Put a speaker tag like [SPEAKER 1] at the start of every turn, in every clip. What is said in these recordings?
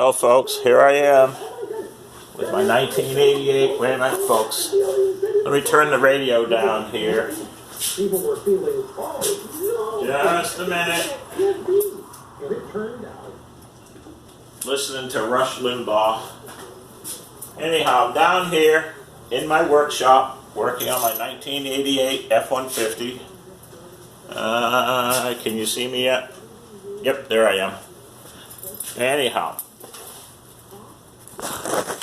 [SPEAKER 1] Well, folks, here I am with my 1988. Wait a minute, folks. Let me turn the radio down here. Just a minute. Listening to Rush Limbaugh. Anyhow, I'm down here in my workshop working on my 1988 F-150. Can you see me yet? Yep, there I am. Anyhow,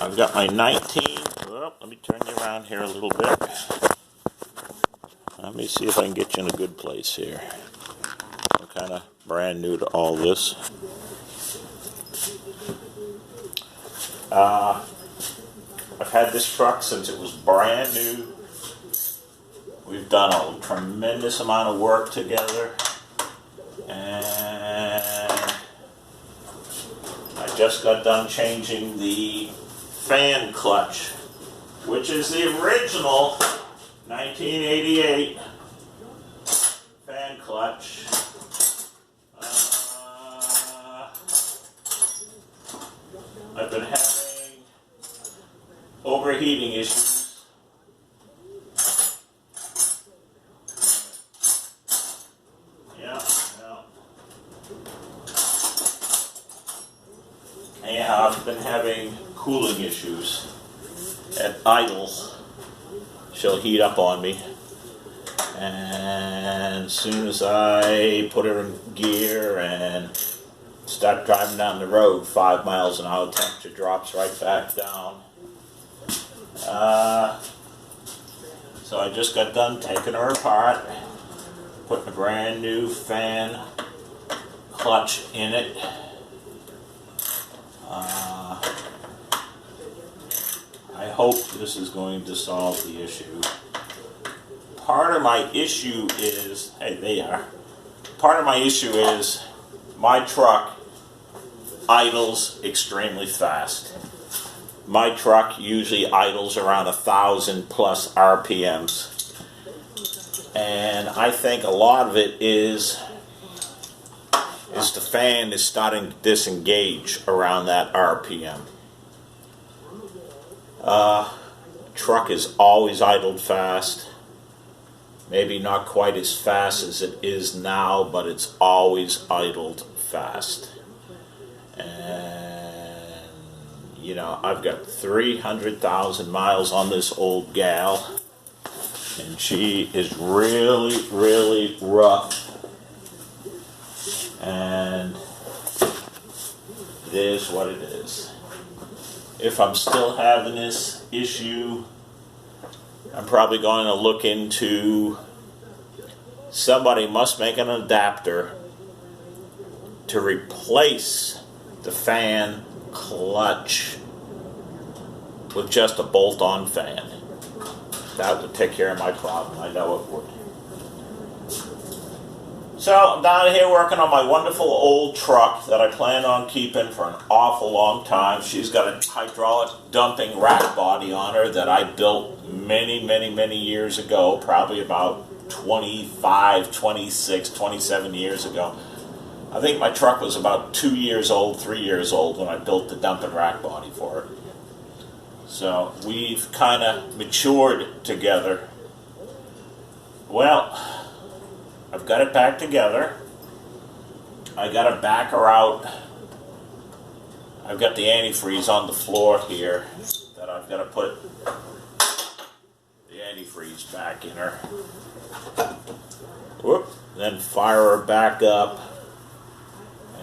[SPEAKER 1] I've got my 19. Well, let me turn you around here a little bit. Let me see if I can get you in a good place here. I'm kind of brand new to all this. I've had this truck since it was brand new. We've done a tremendous amount of work together. And I just got done changing the fan clutch, which is the original 1988 fan clutch. I've been having overheating issues. I've been having cooling issues. At idle, she'll heat up on me. And as soon as I put her in gear and start driving down the road, 5 miles an hour, temperature drops right back down. So I just got done taking her apart, putting a brand new fan clutch in it. I hope this is going to solve the issue. Part of my issue is, part of my issue is my truck idles extremely fast. My truck usually idles around 1,000 plus RPMs. And I think a lot of it is the fan is starting to disengage around that RPM. Truck is always idled fast. Maybe not quite as fast as it is now, but it's always idled fast. And, you know, I've got 300,000 miles on this old gal, and she is really, really rough. And it is what it is. If I'm still having this issue, I'm probably going to look into, somebody must make an adapter to replace the fan clutch with just a bolt-on fan. That would take care of my problem. I know it would. So I'm down here working on my wonderful old truck that I plan on keeping for an awful long time. She's got a hydraulic dumping rack body on her that I built many, many, many years ago, probably about 25, 26, 27 years ago. I think my truck was about 2 years old, 3 years old when I built the dumping rack body for it. So we've kind of matured together. Well, I've got it back together. I got to back her out. I've got the antifreeze on the floor here that I've got to put the antifreeze back in her. Whoop. Then fire her back up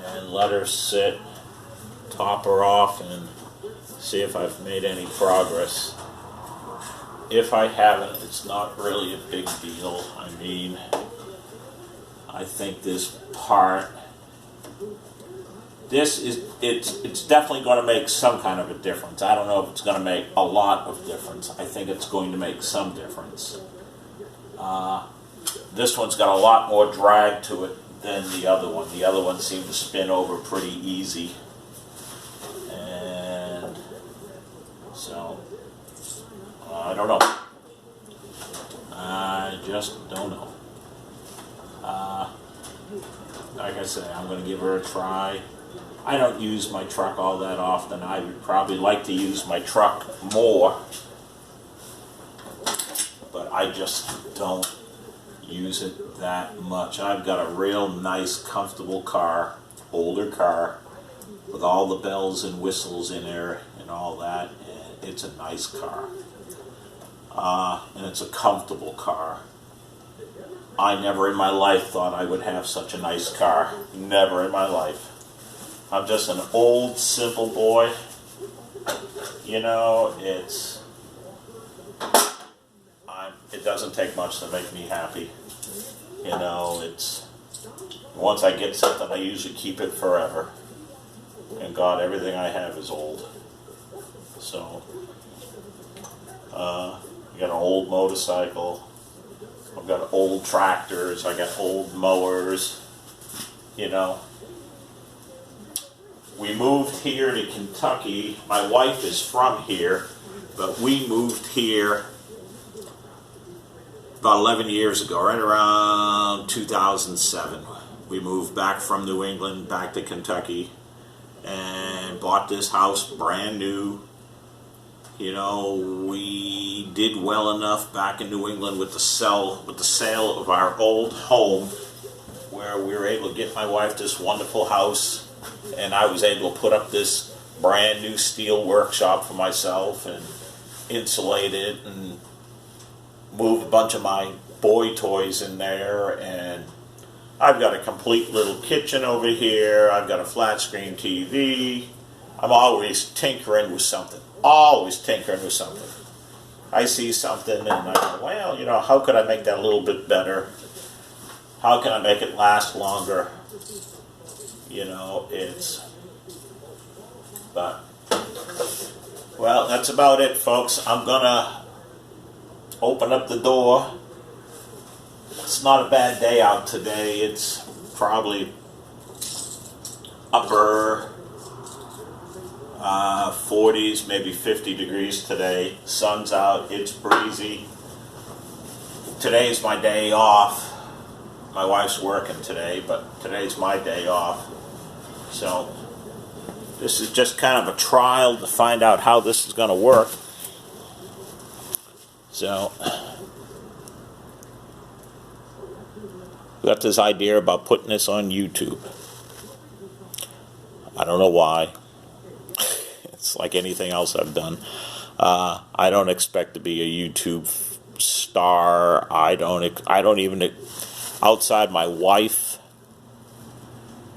[SPEAKER 1] and let her sit, top her off, and see if I've made any progress. If I haven't, it's not really a big deal. I mean, I think this part, it's definitely going to make some kind of a difference. I don't know if it's going to make a lot of difference. I think it's going to make some difference. This one's got a lot more drag to it than the other one. The other one seemed to spin over pretty easy. And so, I don't know. I just don't know. Like I said, I'm going to give her a try. I don't use my truck all that often. I would probably like to use my truck more, but I just don't use it that much. I've got a real nice, comfortable car, older car, with all the bells and whistles in there and all that, and it's a nice car. And it's a comfortable car. I never in my life thought I would have such a nice car. Never in my life. I'm just an old, simple boy. You know, it doesn't take much to make me happy. You know, once I get something, I usually keep it forever. And God, everything I have is old. So, I got an old motorcycle. I've got old tractors. I got old mowers. You know. We moved here to Kentucky. My wife is from here, but we moved here about 11 years ago, right around 2007. We moved back from New England back to Kentucky and bought this house brand new. You know, we did well enough back in New England with the sale of our old home, where we were able to get my wife this wonderful house, and I was able to put up this brand new steel workshop for myself and insulate it and move a bunch of my boy toys in there, and I've got a complete little kitchen over here. I've got a flat screen TV. I'm always tinkering with something. Always tinkering with something. I see something and I go, well, you know, how could I make that a little bit better? How can I make it last longer? You know, well, that's about it, folks. I'm gonna open up the door. It's not a bad day out today. It's probably upper 40s, maybe 50 degrees today. Sun's out, it's breezy. Today's my day off. My wife's working today, but today's my day off. So this is just kind of a trial to find out how this is going to work. So we got this idea about putting this on YouTube. I don't know why. It's like anything else I've done. I don't expect to be a YouTube star. I don't even, outside my wife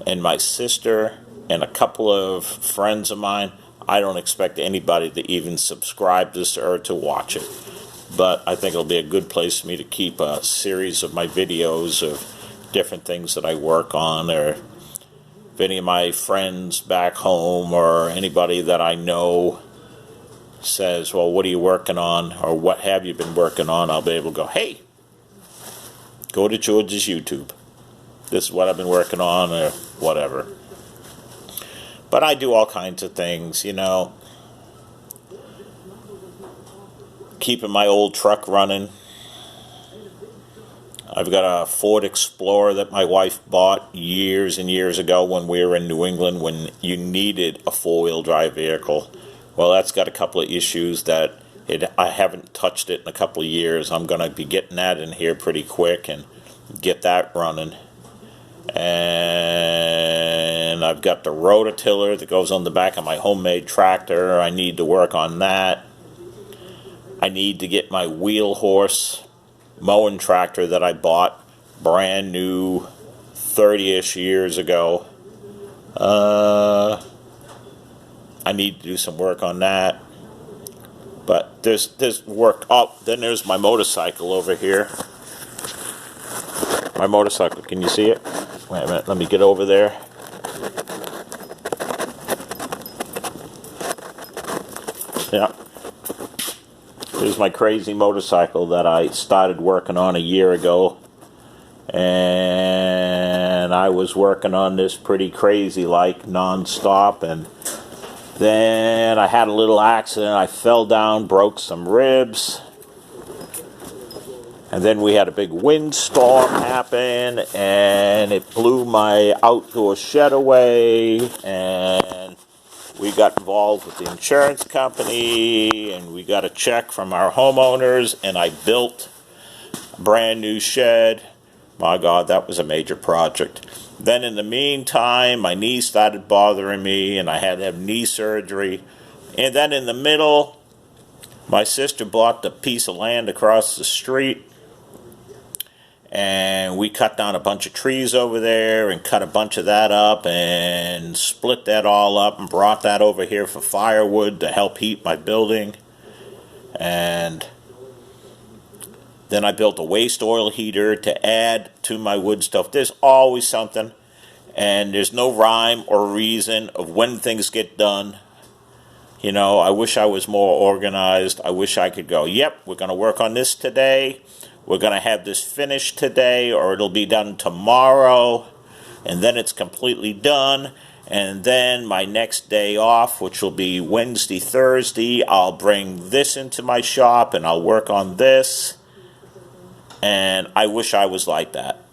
[SPEAKER 1] and my sister and a couple of friends of mine, I don't expect anybody to even subscribe to this or to watch it. But I think it'll be a good place for me to keep a series of my videos of different things that I work on, or if any of my friends back home or anybody that I know says, well, what are you working on, or what have you been working on, I'll be able to go, hey, go to George's YouTube. This is what I've been working on, or whatever. But I do all kinds of things, you know. Keeping my old truck running. I've got a Ford Explorer that my wife bought years and years ago when we were in New England, when you needed a four-wheel drive vehicle. Well, that's got a couple of issues that I haven't touched it in a couple of years. I'm going to be getting that in here pretty quick and get that running. And I've got the rototiller that goes on the back of my homemade tractor. I need to work on that. I need to get my wheel horse mowing tractor that I bought brand new 30-ish years ago. I need to do some work on that. But there's work. Oh, then there's my motorcycle over here. My motorcycle, can you see it? Wait a minute, let me get over there. Yeah. Here's my crazy motorcycle that I started working on a year ago. And I was working on this pretty crazy, like, non-stop. And then I had a little accident. I fell down, broke some ribs. And then we had a big windstorm happen, and it blew my outdoor shed away, and we got involved with the insurance company, and we got a check from our homeowners, and I built a brand new shed. My God, that was a major project. Then in the meantime, my knee started bothering me, and I had to have knee surgery. And then in the middle, my sister bought the piece of land across the street, and we cut down a bunch of trees over there and cut a bunch of that up and split that all up and brought that over here for firewood to help heat my building. And then I built a waste oil heater to add to my wood stuff. There's always something, and there's no rhyme or reason of when things get done. You know, I wish I was more organized. I wish I could go, yep, we're going to work on this today. We're going to have this finished today, or it'll be done tomorrow, and then it's completely done. And then my next day off, which will be Wednesday, Thursday, I'll bring this into my shop, and I'll work on this. And I wish I was like that.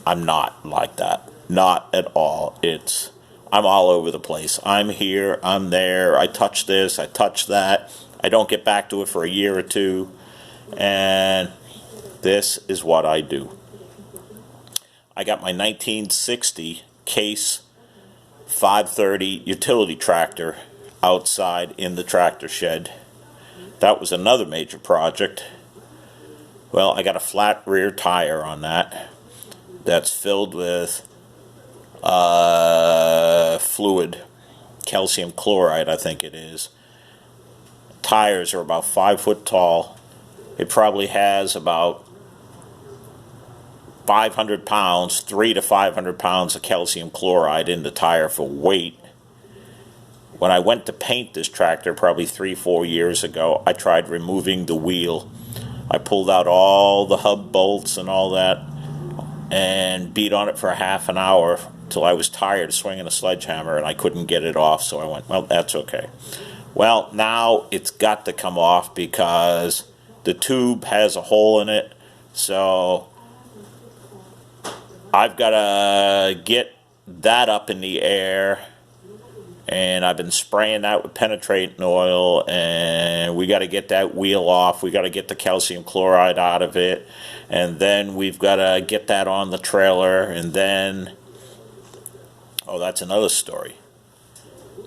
[SPEAKER 1] I'm not like that. Not at all. I'm all over the place. I'm here, I'm there, I touch this, I touch that. I don't get back to it for a year or two. And this is what I do. I got my 1960 Case 530 utility tractor outside in the tractor shed. That was another major project. Well, I got a flat rear tire on that that's filled with fluid, calcium chloride, I think it is. Tires are about 5 foot tall. It probably has about 500 pounds, 300 to 500 pounds of calcium chloride in the tire for weight. When I went to paint this tractor probably 3-4 years ago, I tried removing the wheel. I pulled out all the hub bolts and all that and beat on it for half an hour till I was tired of swinging a sledgehammer and I couldn't get it off, so I went, well, that's okay. Well, now it's got to come off because the tube has a hole in it, so I've got to get that up in the air, and I've been spraying that with penetrating oil, and we got to get that wheel off. We got to get the calcium chloride out of it, and then we've got to get that on the trailer, and then, oh, that's another story.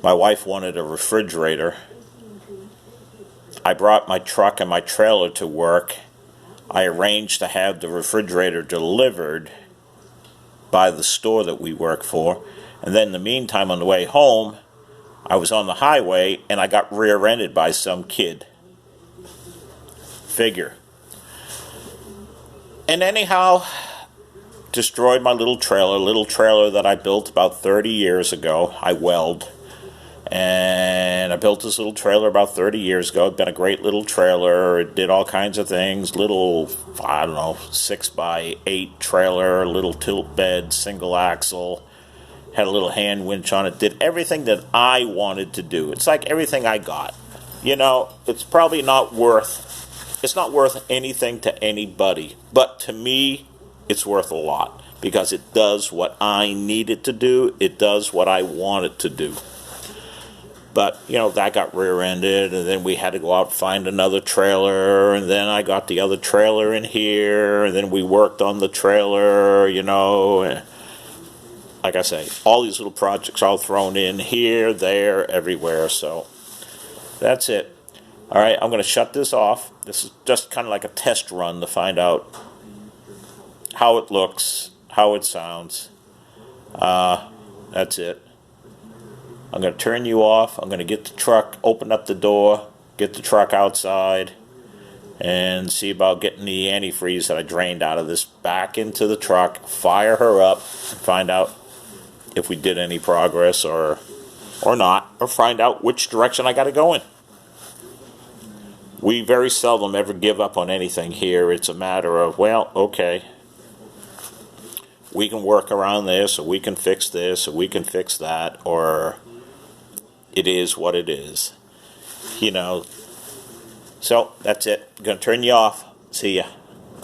[SPEAKER 1] My wife wanted a refrigerator. I brought my truck and my trailer to work. I arranged to have the refrigerator delivered by the store that we work for, and then in the meantime on the way home I was on the highway and I got rear-ended by some kid. Figure. And anyhow, destroyed my little trailer that I built about 30 years ago. I weld. And I built this little trailer about 30 years ago. It's been a great little trailer. It did all kinds of things. Little, 6x8 trailer, little tilt bed, single axle. Had a little hand winch on it. Did everything that I wanted to do. It's like everything I got. You know, it's not worth anything to anybody. But to me, it's worth a lot. Because it does what I need it to do. It does what I want it to do. But, you know, that got rear-ended, and then we had to go out and find another trailer, and then I got the other trailer in here, and then we worked on the trailer, you know. And like I say, all these little projects all thrown in here, there, everywhere, so that's it. All right, I'm going to shut this off. This is just kind of like a test run to find out how it looks, how it sounds. That's it. I'm going to turn you off. I'm going to get the truck, open up the door, get the truck outside, and see about getting the antifreeze that I drained out of this back into the truck, fire her up, and find out if we did any progress or not, or find out which direction I got to go in. We very seldom ever give up on anything here. It's a matter of, well, okay, we can work around this, or we can fix this, or we can fix that, or it is what it is, you know. So that's it. I'm going to turn you off. See ya.